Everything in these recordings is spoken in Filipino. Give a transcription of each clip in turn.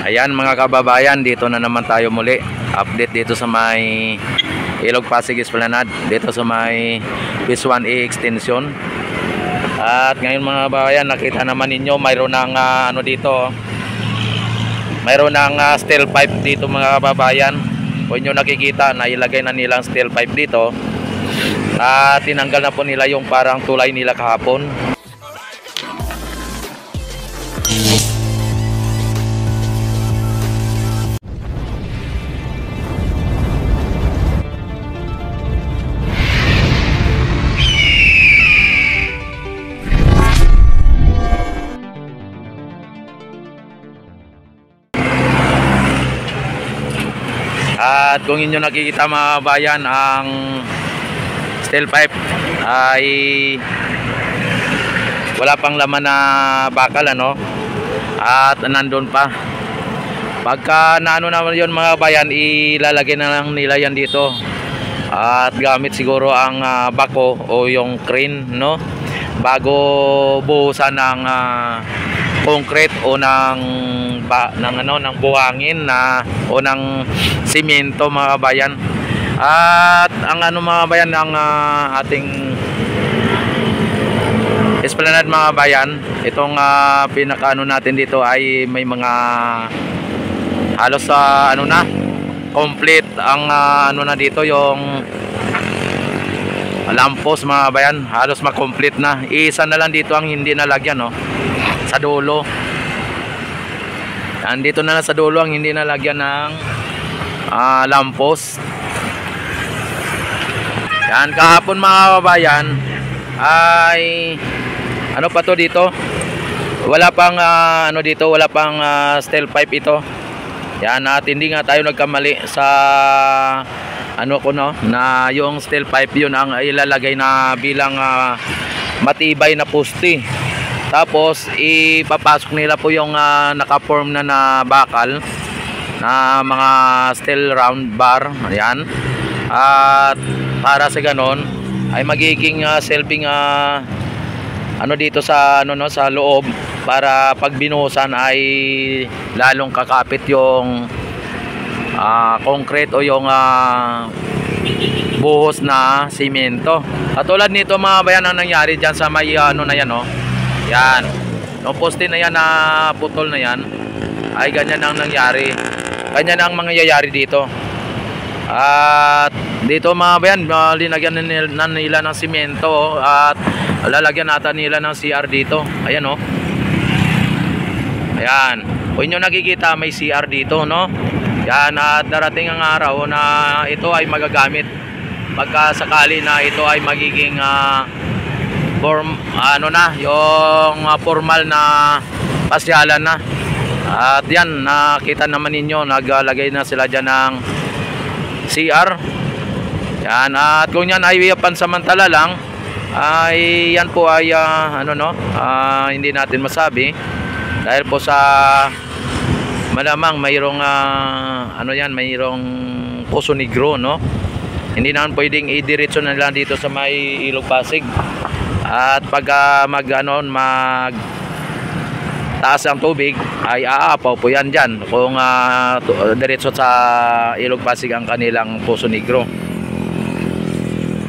Ayan mga kababayan, dito na naman tayo muli. Update dito sa may Ilog Pasig Esplanade, dito sa may Phase 1A extension. At ngayon mga kababayan, nakita naman ninyo mayroon ng ano dito. Mayroon ng steel pipe dito mga kababayan. Kung nyo nakikita, nailagay na nilang steel pipe dito. At tinanggal na po nila yung parang tulay nila kahapon. At kung inyo nakikita mga bayan, ang steel pipe ay wala pang laman na bakal ano, at nandun pa. Pagka naano naman yun mga bayan, ilalagay na lang nila yan dito at gamit siguro ang bako o yung crane no, bago buhusan ng concrete o ng buhangin o ng simento mga bayan. At ang ano mga bayan, ang ating Esplanade mga bayan, itong pinakaano natin dito ay may mga halos sa ano na complete ang ano na dito, yung lampos mga bayan, halos ma-complete na. Isa na lang dito ang hindi nalagyan no, sa dulo. Andito na lang sa dulo ang hindi nalagyan ng lampos. Yan, kahapon mga kababayan ay ano pa to dito, wala pang ano dito, wala pang steel pipe ito. Yan, at hindi nga tayo nagkamali sa ano ko no, na yung steel pipe yun ang ilalagay na bilang matibay na poste. Tapos ipapasok nila po yung naka-form na bakal na mga steel round bar. Ayan. At para sa ganon ay magiging selfing ano dito sa ano no, sa loob, para pag binuhusan ay lalong kakapit yung concrete o yung buhos na simento. At tulad nito mga bayan, ang nangyari dyan sa may ano na yan no, yan, yung poste na yan na putol na yan, ay ganyan ang nangyari. Ganyan ang mangyayari dito. At dito mga bayan, linagyan na nila ng simento at lalagyan natin nila ng CR dito. Ayan o. Ayan. Kung nyo nakikita, may CR dito no. Yan, at darating ang araw na ito ay magagamit. Pagka sakali na ito ay magiging ano na, yung formal na pasyalan na. At yan, nakita naman ninyo, naglagay na sila dyan ng CR. Yan, at kung yan ay pansamantala lang, ay yan po ay ano no, hindi natin masabi dahil po sa malamang mayroong ano yan, mayroong Poso Negro no. Hindi naman pwedeng idiretso na lang dito sa may Ilog Pasig. At pag mag taas ang tubig ay aapaw po yan dyan kung diretso sa Ilog Pasig ang kanilang Poso Negro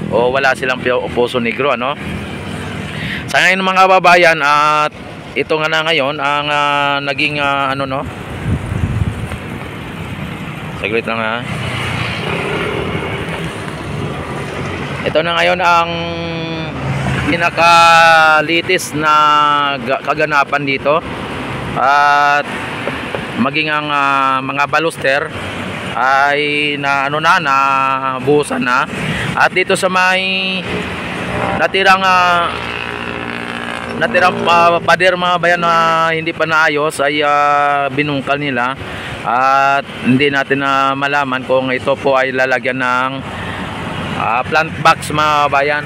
o wala silang Poso Negro ano. Sa ngayon mga kababayan, at ito nga na ngayon ang naging ano no, saglit lang ha. Ito na ngayon ang pinakalitis na kaganapan dito. At maging ang mga baluster ay na ano na, buhusan na. At dito sa may natirang pader mga bayan na hindi pa naayos ay binungkal nila. At hindi natin malaman kung ito po ay lalagyan ng plant box mga bayan.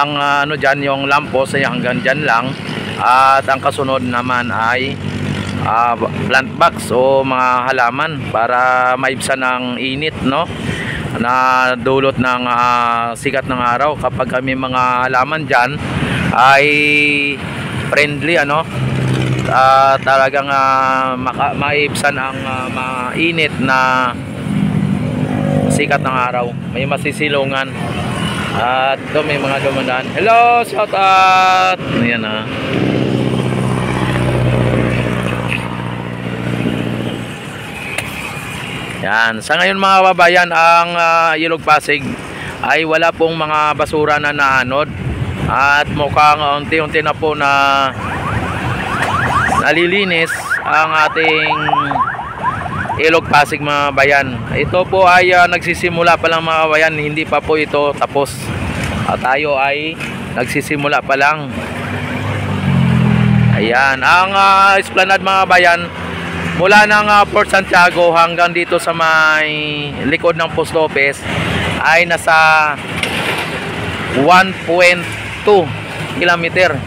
Ang ano dyan, yung lampos ay hanggang dyan lang. At ang kasunod naman ay plant box o mga halaman para maibsan ng init no, na dulot ng sikat ng araw. Kapag kami mga halaman dyan ay friendly ano, at talagang maibsan ang mainit na sikat ng araw. May masisilungan at ito may mga dumadaan. Hello, shout out. Ayan yan. Sa ngayon mga kababayan, ang Ilog Pasig ay wala pong mga basura na naanod at mukhang unti-unti na po na nalilinis ang ating Ilog Pasig mga bayan. Ito po ay nagsisimula pa lang mga bayan, hindi pa po ito tapos. At tayo ay nagsisimula pa lang. Ayan, ang esplanade mga bayan mula ng Port Santiago hanggang dito sa may likod ng post office ay nasa 1.2 kilometer.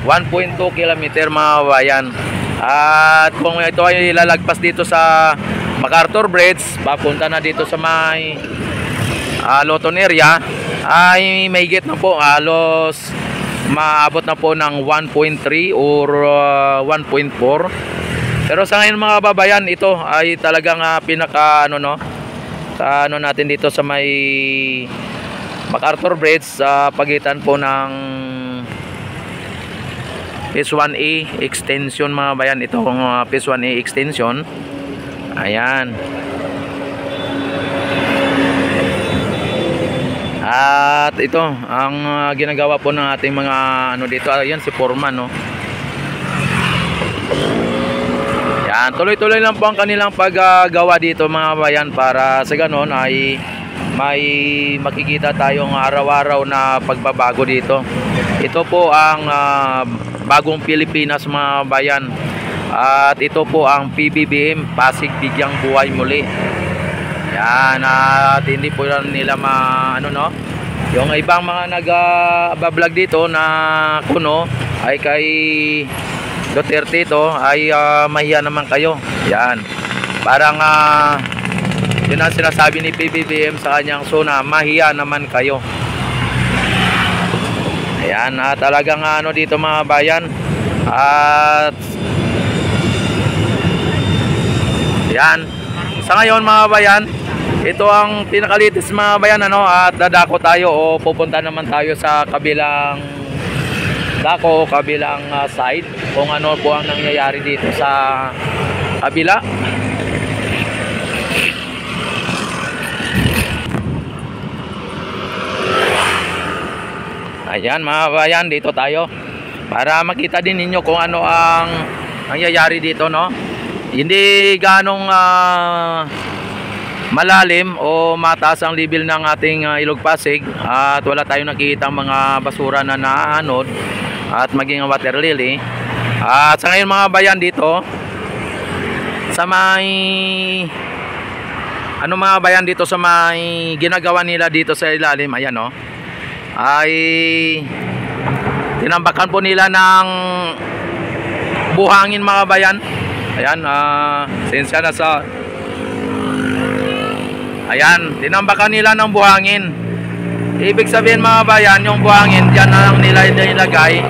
1.2 kilometer mga bayan. At kung ito ay lalagpas dito sa MacArthur Bridge, papunta na dito sa may Loton area, ay may higit na po, halos maabot na po ng 1.3 or 1.4. Pero sa ngayon mga babayan, ito ay talagang pinaka sa natin dito sa may MacArthur Bridge, sa pagitan po ng Phase 1A extension mga bayan. Ito kung Phase 1A extension. Ayan. At ito ang ginagawa po ng ating mga dito. Ayan si Foreman Yan, tuloy-tuloy lang po ang kanilang paggawa dito mga bayan, para sa ganon ay may makikita tayong araw-araw na pagbabago dito. Ito po ang bagong Pilipinas mga bayan. At ito po ang PBBM, Pasig Bigyang Buhay Muli. Yan, at hindi po nila yung ibang mga nag-vlog dito na kuno ay kay Duterte ito ay mahiya naman kayo. Yan, parang yun ang sinasabi ni PBBM sa kanyang suna, mahiya naman kayo. Ayan, talagang dito mga bayan. At yan, sa ngayon mga bayan, ito ang pinakalitis mga bayan at dadako tayo o pupunta naman tayo sa kabilang dako, kabilang side, kung ano po ang nangyayari dito sa kabila. Ayan mga bayan, dito tayo para makita din ninyo kung ano ang nangyayari dito Hindi ganong malalim o mataas ang level ng ating Ilog Pasig, at wala tayong nakikitang mga basura na naanod at maging water lily. At sa ngayon mga bayan, dito sa may mga bayan, dito sa may ginagawa nila dito sa ilalim, ayan ay tinambakan po nila ng buhangin mga bayan. Ayan, sensya na sa ayan, tinambakan nila ng buhangin. Ibig sabihin mga bayan, yung buhangin diyan na lang nila nilagay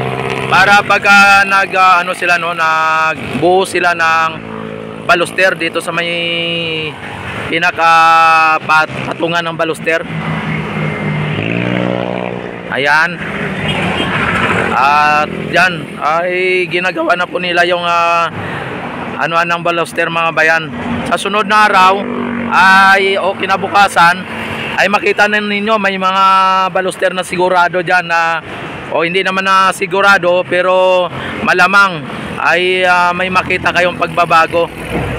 para pagka nagbuo sila ng baluster dito sa may patungan ng baluster. Ayan. At diyan ay ginagawa na po nila yung ng baluster mga bayan. Sa sunod na araw ay kinabukasan ay makita na ninyo may mga baluster na sigurado dyan na hindi naman na sigurado, pero malamang ay may makita kayong pagbabago.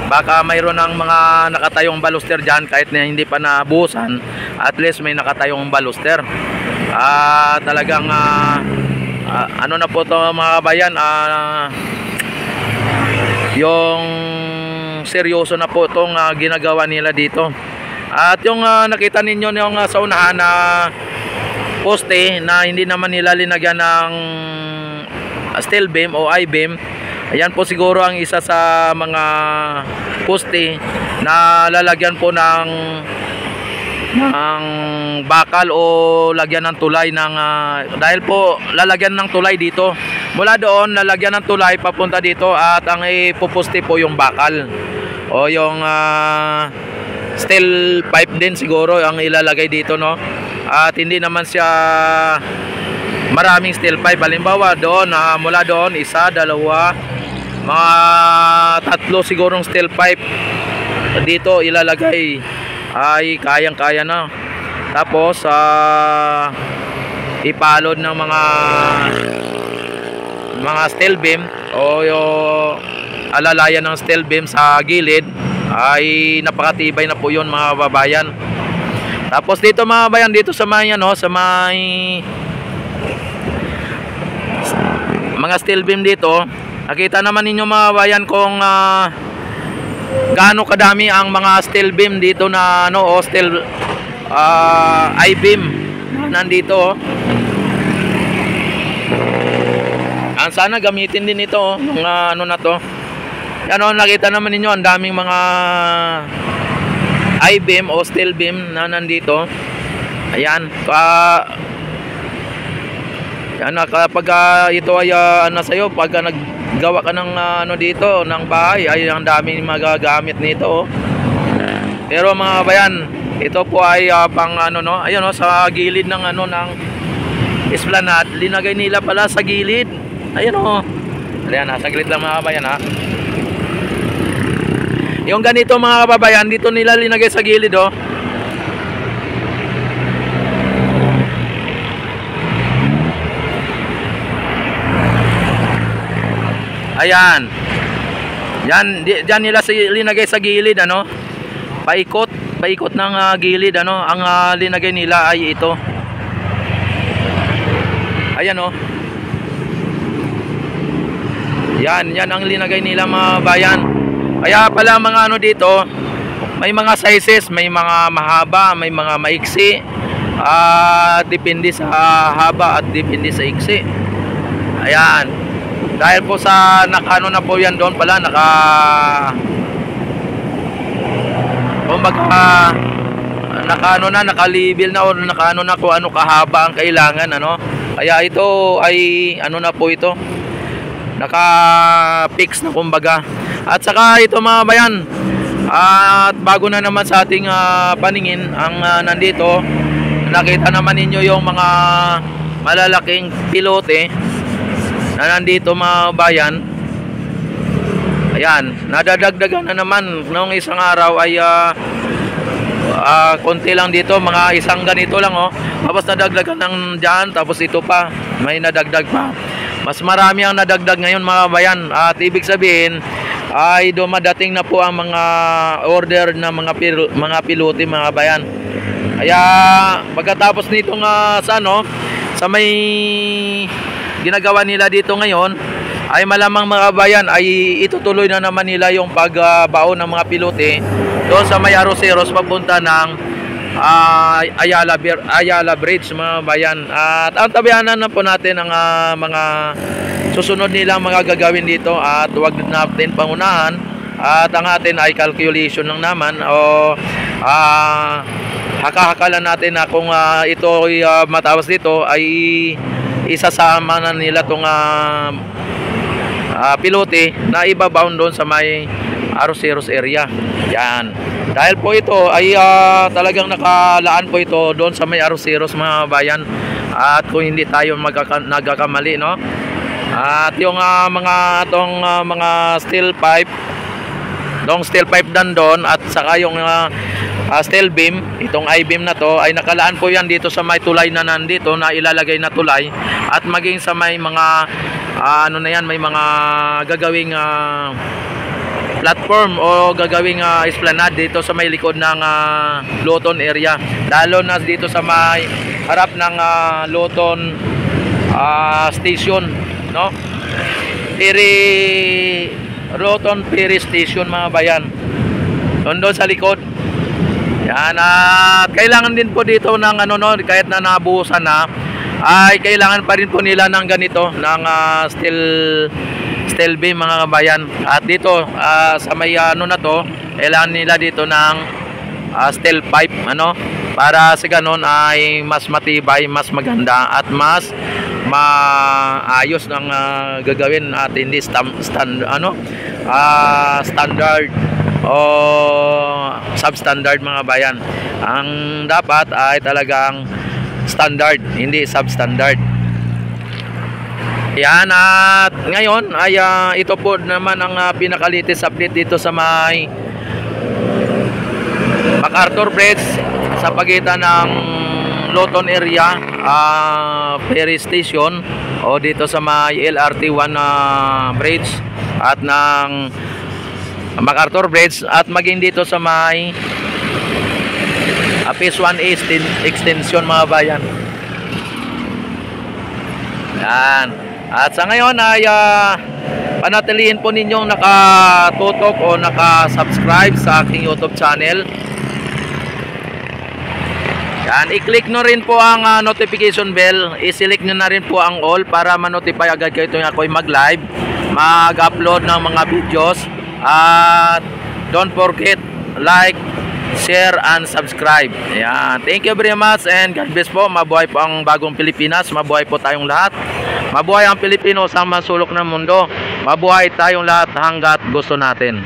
Baka mayroon ng mga nakatayong baluster dyan kahit na hindi pa nabuhusan, at least may nakatayong baluster. Talagang na po to mga bayan, yung seryoso na po itong ginagawa nila dito. At yung nakita ninyo yung sa unahan na poste na hindi naman nila linagyan ng steel beam o I-beam, ayan po siguro ang isa sa mga poste na lalagyan po ng bakal o lagyan ng tulay dahil po lalagyan ng tulay dito mula doon lalagyan ng tulay papunta dito at ang ipupusti po yung bakal o yung steel pipe din siguro ang ilalagay dito, no? At hindi naman siya maraming steel pipe. Halimbawa doon, mula doon, isa, dalawa, mga tatlo sigurong steel pipe dito ilalagay ay kayang-kaya na. Tapos ipalod ng mga steel beam o yung alalayan ng steel beam sa gilid ay napakatibay na po yun mga babayan. Tapos dito mga bayan, dito sa may sa may mga steel beam dito, nakita naman ninyo mga bayan kung gaano kadami ang mga steel beam dito na steel I-beam nandito. Sana gamitin din ito mga na to. Yan nakita naman ninyo ang daming mga I-beam o steel beam na nandito. Ayan. Yan, kapag ito ay sa'yo, pag naggawa ka ng dito, ng bahay, ay ang daming magagamit nito. Pero mga bayan, ito po ay pang ayun sa gilid ng ng esplanade, linagay nila pala sa gilid. Ayun ayan, saglit lang mga bayan yung ganito mga kababayan, dito nila linagay sa gilid ayan. Diyan nila linagay sa gilid paikot ng gilid ang linagay nila ay ito. Ayan yan ang linagay nila mga bayan. Kaya pala mga dito, may mga sizes, may mga mahaba, may mga maiksi, depende sa haba at depende sa iksi. Ayan. Dahil po sa na po yan doon pala, nakalibil na o na kung ano kahaba ang kailangan Kaya ito ay na po ito, naka-fix na kumbaga. At saka ito mga bayan, at bago na naman sa ating paningin ang nandito, nakita naman ninyo yung mga malalaking pilote na nandito mga bayan. Ayan, nadadagdagan na naman noong isang araw ay konti lang dito, mga isang ganito lang tapos nadagdagan ng dyan, tapos ito pa may nadagdag pa. Mas marami ang nadagdag ngayon mga bayan, at ibig sabihin ay dumadating na po ang mga order na mga pilote mga bayan. Kaya pagkatapos nito sa may ginagawa nila dito ngayon, ay malamang mga bayan ay itutuloy na naman nila yung pagbaon ng mga pilote doon sa may Arroceros papunta ng Ayala Bridge mga bayan. At ang tabihanan na po natin ang mga susunod nilang mga gagawin dito, at huwag natin pangunahan, at ang atin ay calculation lang naman o haka-hakalan natin na kung ito ay matapos dito ay isasama na nila itong pilote na ibabound doon sa may Arroceros area. Yan. Dahil po ito ay talagang nakalaan po ito doon sa may Arroceros mga bayan, at kung hindi tayo nagkakamali at yung mga steel pipe, doon at saka yung steel beam, itong I-beam na to ay nakalaan po yan dito sa may tulay na nandito, na ilalagay na tulay, at maging sa may mga may mga gagawing platform o gagawing esplanade dito sa may likod ng Luton area, lalo na dito sa may harap ng Luton station, Luton Ferry Station mga bayan, doon sa likod. Yan, at kailangan din po dito ng kahit na nabuhusan na, ay kailangan pa rin po nila ng ganito, ng steel beam mga bayan. At dito sa may na to, kailangan nila dito ng steel pipe para sa ganon ay mas matibay, mas maganda, at mas maayos ng gagawin at hindi standard o substandard mga bayan. Ang dapat ay talagang standard, hindi substandard. Yan, at ngayon ay ito po naman ang pinaka-latest update dito sa may MacArthur Bridge sa pagitan ng Loton area, ferry station, o dito sa may LRT1 bridge at ng MacArthur Bridge, at maging dito sa may Phase 1A extension mga bayan. Yan. At sa ngayon ay panatilihin po ninyong nakatutok o nakasubscribe sa aking YouTube channel. Yan, i-click nyo rin po ang notification bell, i-select nyo na rin po ang all para ma-notify agad kayo tuwing ako'y mag-live, mag-upload ng mga videos. At don't forget, like, share, and subscribe. Yan, thank you very much and God bless po. Mabuhay po ang bagong Pilipinas, mabuhay po tayong lahat. Mabuhay ang Pilipino sa masulok ng mundo. Mabuhay tayong lahat hanggat gusto natin.